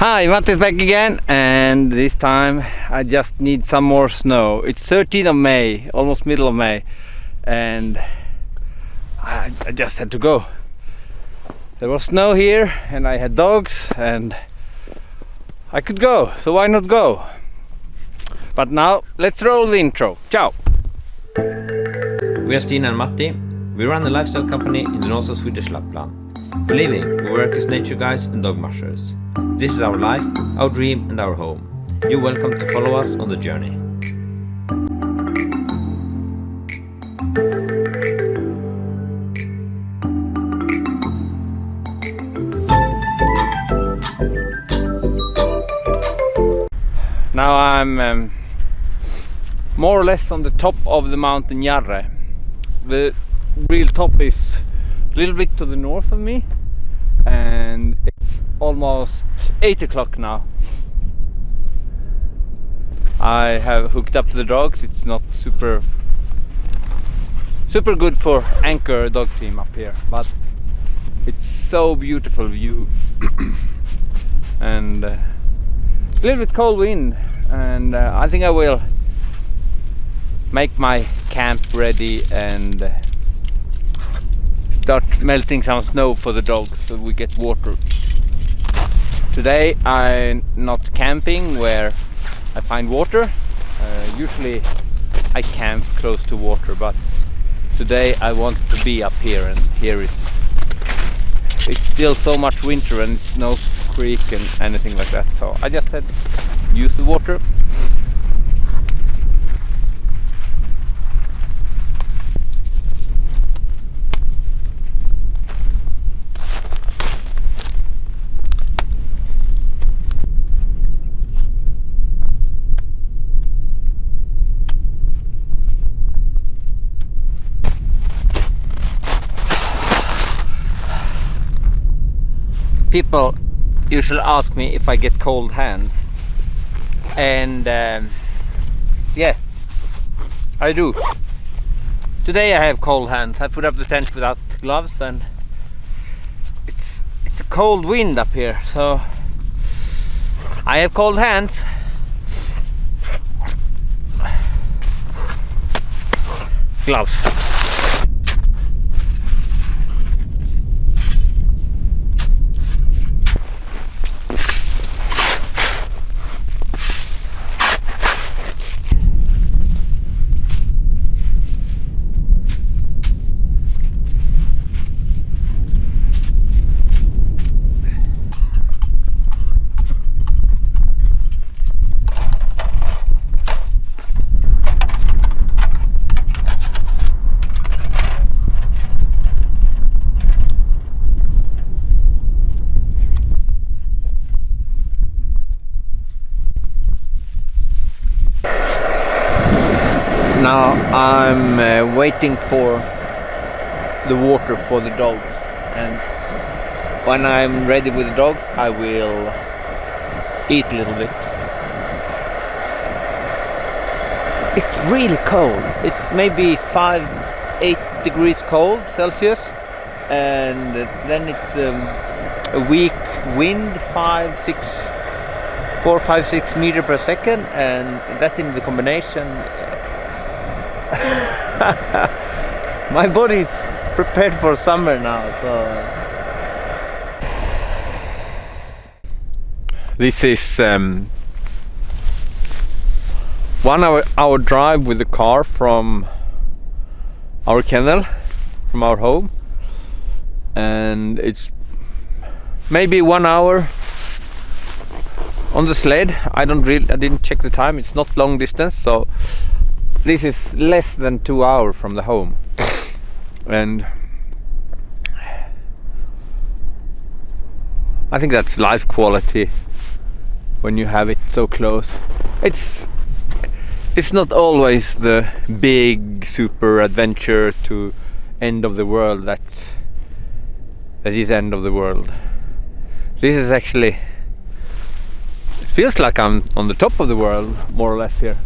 Hi, Matti's back again, and this time I just need some more snow. It's 13th of May, almost middle of May, and I just had to go. There was snow here and I had dogs and I could go, so why not go? But now let's roll the intro. Ciao! We are Stina and Matti. We run a lifestyle company in the north of Swedish Lapland. For a living, we work as nature guides and dog mushers. This is our life, our dream and our home. You're welcome to follow us on the journey. Now I'm more or less on the top of the mountain Jarre. The real top is a little bit to the north of me, and it's almost 8 o'clock now. I have hooked up the dogs. It's not super good for anchor dog team up here, but it's so beautiful view and a little bit cold wind, and I think I will make my camp ready and start melting some snow for the dogs so we get water. Today I'm not camping where I find water. Usually I camp close to water, but today I want to be up here, and here it's still so much winter and it's no creek and anything like that, so I just had to use the water. People usually ask me if I get cold hands, and yeah, I do. Today I have cold hands. I put up the tent without gloves, and it's a cold wind up here, so I have cold hands. Gloves. Now I'm waiting for the water for the dogs, and when I'm ready with the dogs I will eat a little bit. It's really cold. It's maybe 5-8 degrees cold Celsius, and then it's a weak wind, 4-5-6 meter per second, and that in the combination my body's prepared for summer now, so this is 1 hour drive with the car from our kennel, from our home, and it's maybe 1 hour on the sled. I didn't check the time. It's not long distance, so this is less than 2 hours from the home, and I think that's life quality when you have it so close. It's not always the big super adventure to end of the world that is end of the world. This is actually, it feels like I'm on the top of the world more or less here.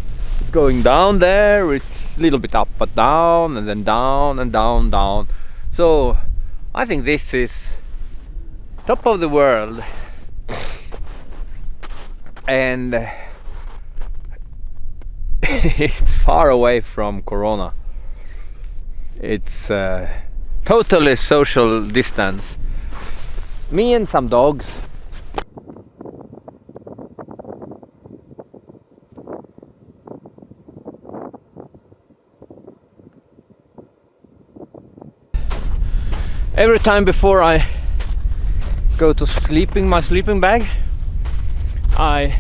Going down there, it's a little bit up but down, and then down and down. So I think this is top of the world. and it's far away from Corona. It's totally social distance. Me and some dogs. Every time before I go to my sleeping bag, I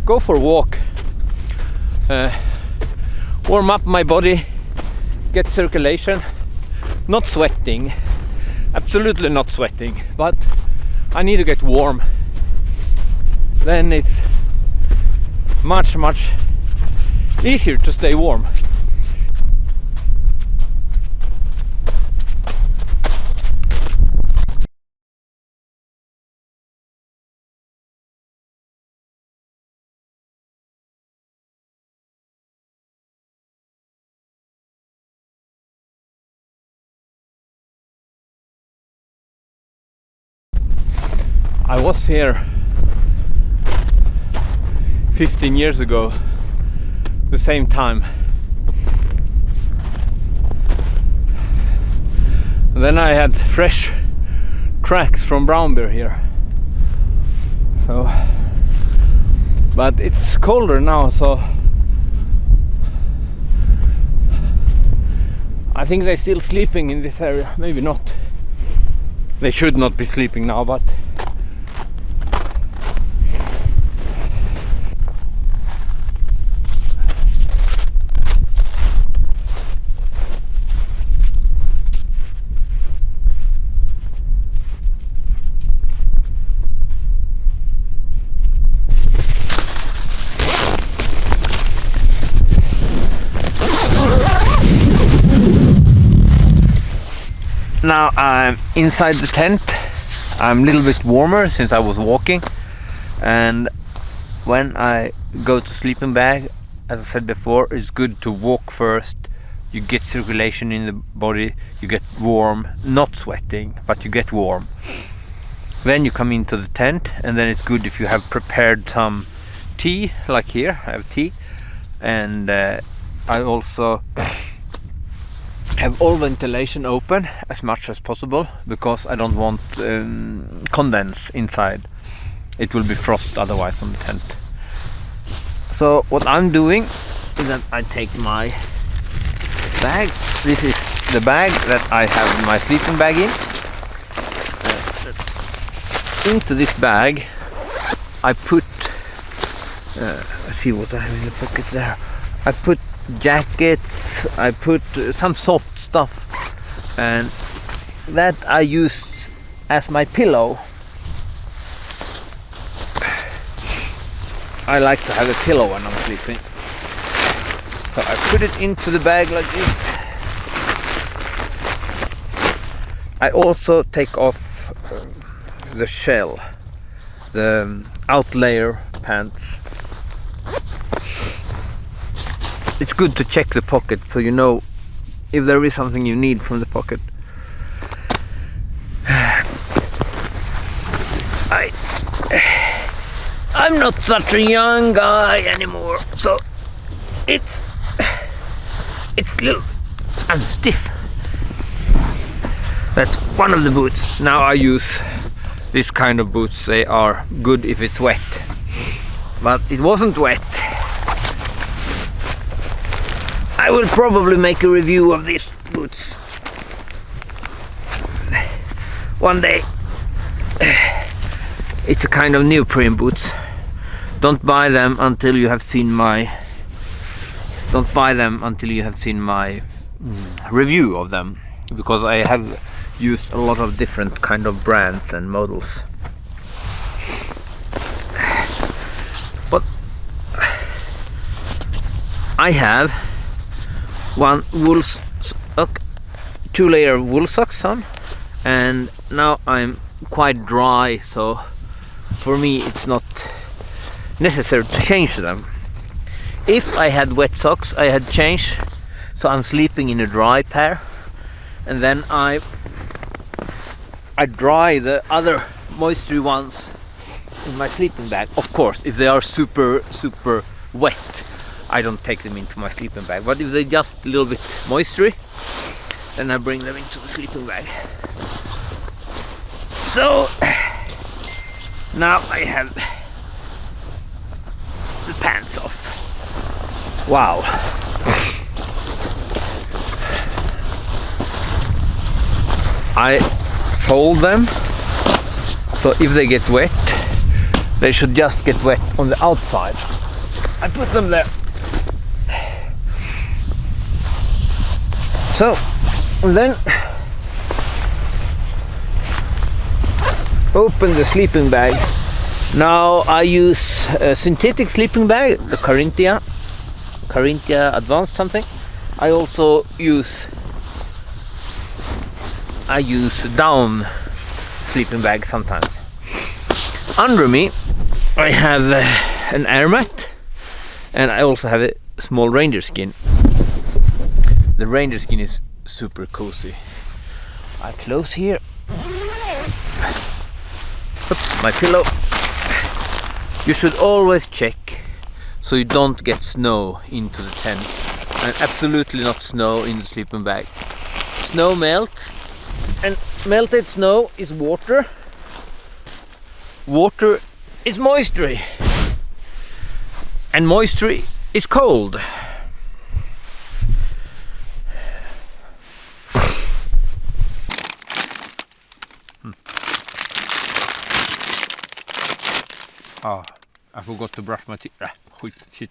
go for a walk, warm up my body, get circulation, not sweating, absolutely not sweating, but I need to get warm. Then it's much easier to stay warm. I was here 15 years ago, the same time. And then I had fresh tracks from brown bear here. So, but it's colder now, so I think they're still sleeping in this area. Maybe not. They should not be sleeping now, but now I'm inside the tent. I'm a little bit warmer since I was walking, and when I go to sleeping bag, as I said before, it's good to walk first. You get circulation in the body, you get warm, not sweating, but you get warm. Then you come into the tent, and then it's good if you have prepared some tea, like here I have tea, and I also have all ventilation open as much as possible, because I don't want condense inside. It will be frost otherwise on the tent. So what I'm doing is that I take my bag. This is the bag that I have my sleeping bag in. Into this bag I put let's see what I have in the pocket there. I put jackets, I put some soft stuff, and that I use as my pillow. I like to have a pillow when I'm sleeping, so I put it into the bag like this. I also take off the shell, the outlayer pants. It's good to check the pocket so you know if there is something you need from the pocket. I'm not such a young guy anymore, so it's little, I'm stiff. That's one of the boots. Now I use this kind of boots. They are good if it's wet, but it wasn't wet. I will probably make a review of these boots one day. It's a kind of neoprene boots. Don't buy them until you have seen my review of them, because I have used a lot of different kind of brands and models. But I have one wool sock, 2-layer wool socks on, and now I'm quite dry, so for me it's not necessary to change them. If I had wet socks I had changed, so I'm sleeping in a dry pair, and then I dry the other moisture ones in my sleeping bag. Of course, if they are super wet, I don't take them into my sleeping bag. But if they're just a little bit moistery, then I bring them into the sleeping bag. So now I have the pants off. Wow. I fold them, so if they get wet, they should just get wet on the outside. I put them there. So, and then open the sleeping bag. Now I use a synthetic sleeping bag, the Carinthia Advanced something. I also use down sleeping bag sometimes. Under me I have an air mat, and I also have a small reindeer skin. The reindeer skin is super cozy. I close here. Oops, my pillow. You should always check so you don't get snow into the tent, and absolutely not snow in the sleeping bag. Snow melts, and melted snow is water. Water is moisture, and moisture is cold. Ah, I forgot to brush my teeth. Shit.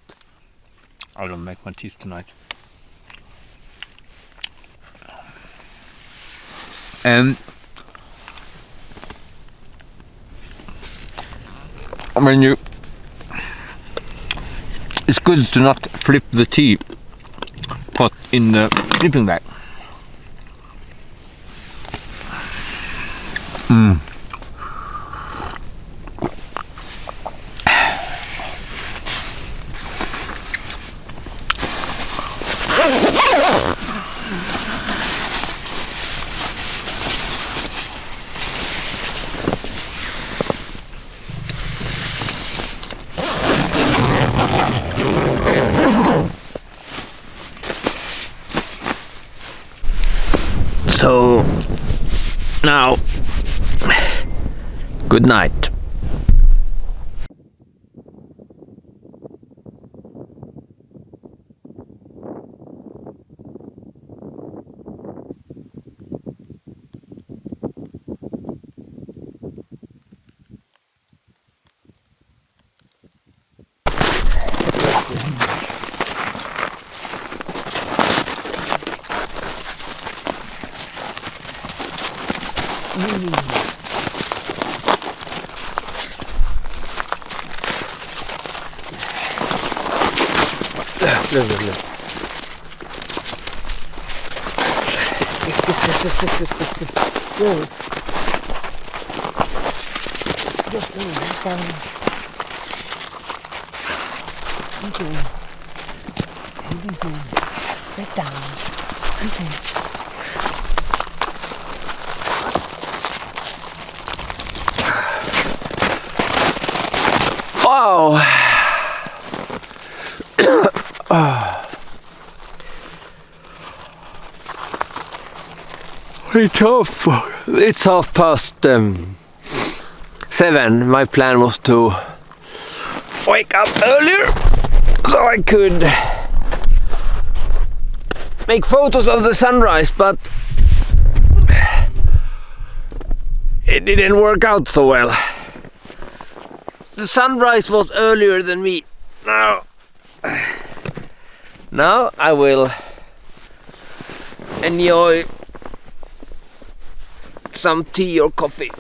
I don't make my teeth tonight. And it's good to not flip the tea pot in the sleeping bag. So now, good night. Wow. It's 7:30. My plan was to wake up earlier so I could make photos of the sunrise, but it didn't work out so well. The sunrise was earlier than me. Now I will enjoy some tea or coffee.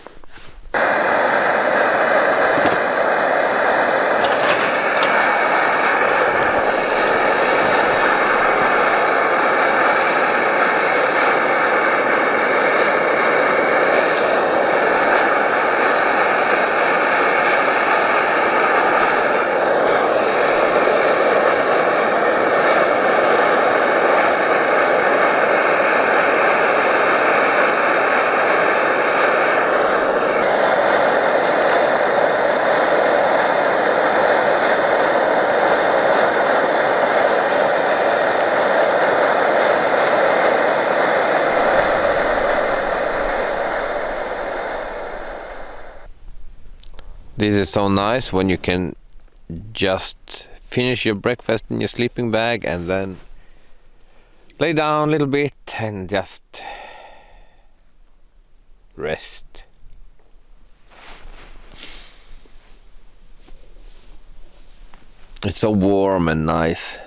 This is so nice when you can just finish your breakfast in your sleeping bag and then lay down a little bit and just rest. It's so warm and nice.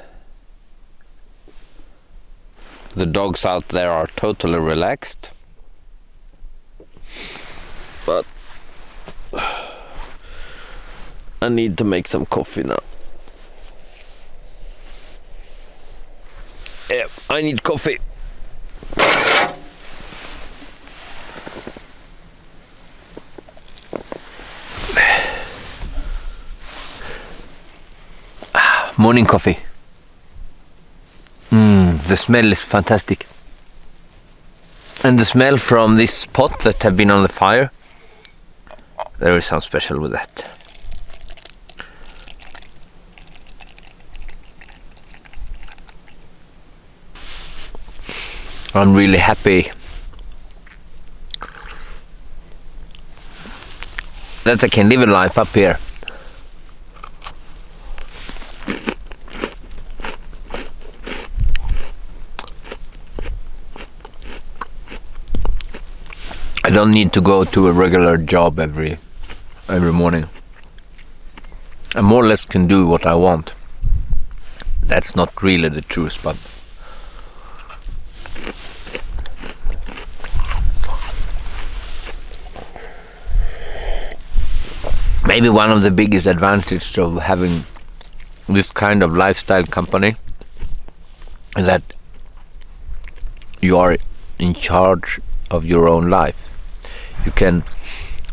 The dogs out there are totally relaxed. But I need to make some coffee now. Yeah, I need coffee. Morning coffee. The smell is fantastic. And the smell from this pot that have been on the fire, there is something special with that. I'm really happy that I can live a life up here. I don't need to go to a regular job every morning. I more or less can do what I want. That's not really the truth, but maybe one of the biggest advantages of having this kind of lifestyle company is that you are in charge of your own life. You can,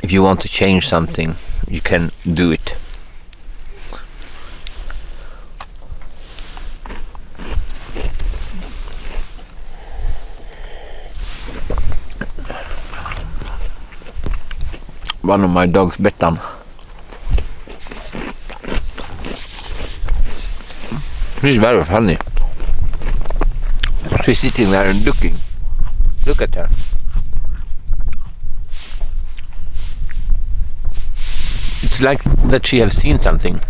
if you want to change something, you can do it. One of my dogs, Bettan, she's very funny. She's sitting there and looking. Look at her. It's like that she has seen something.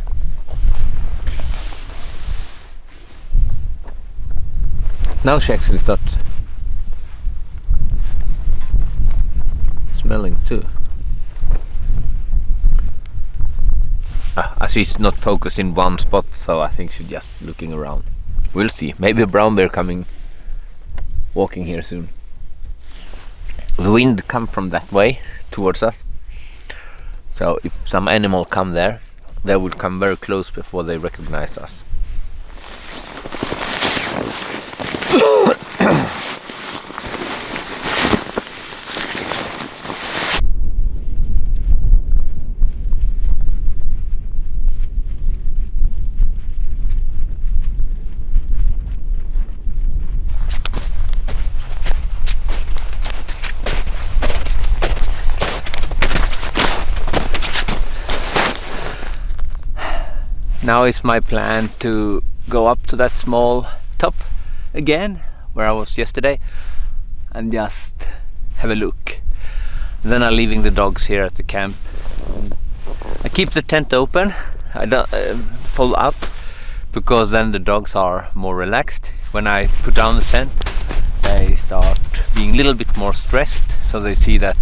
Now she actually starts smelling too. She's not focused in one spot, so I think she's just looking around. We'll see. Maybe a brown bear walking here soon. The wind comes from that way towards us. So if some animal come there, they will come very close before they recognize us. Now it's my plan to go up to that small top again, where I was yesterday, and just have a look. Then I'm leaving the dogs here at the camp. I keep the tent open. I don't fold up, because then the dogs are more relaxed. When I put down the tent, they start being a little bit more stressed, so they see that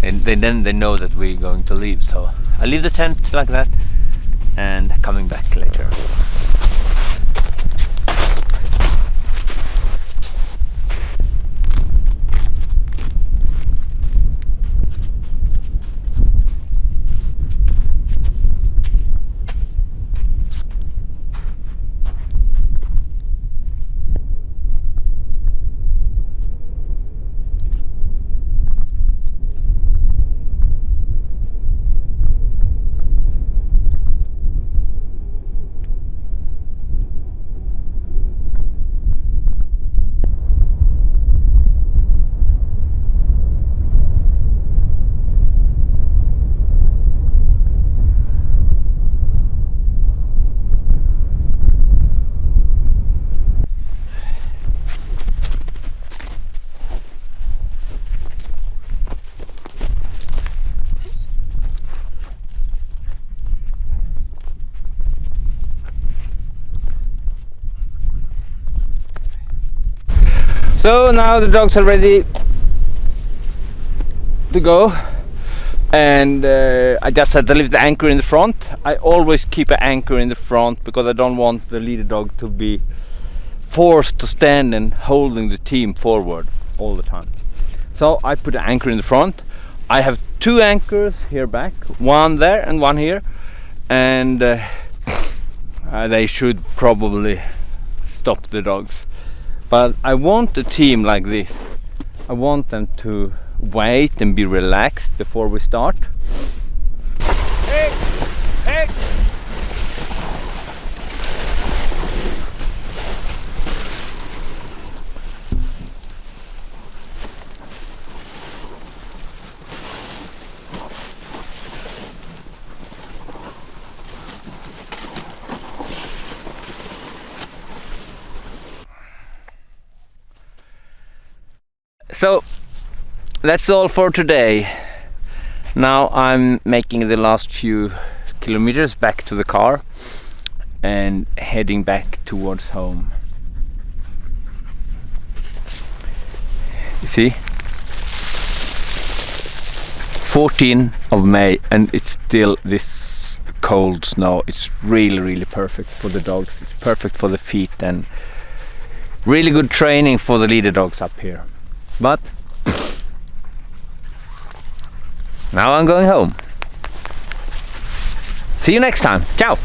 then they know that we're going to leave. So I leave the tent like that and coming back later. So now the dogs are ready to go, and I just had to leave the anchor in the front. I always keep an anchor in the front because I don't want the leader dog to be forced to stand and holding the team forward all the time. So I put an anchor in the front. I have 2 anchors here back, one there and one here, and they should probably stop the dogs. But I want a team like this. I want them to wait and be relaxed before we start. Hey! Hey! So that's all for today. Now I'm making the last few kilometers back to the car and heading back towards home. You see? 14th of May and it's still this cold snow. It's really perfect for the dogs. It's perfect for the feet and really good training for the leader dogs up here. But now I'm going home. See you next time. Ciao!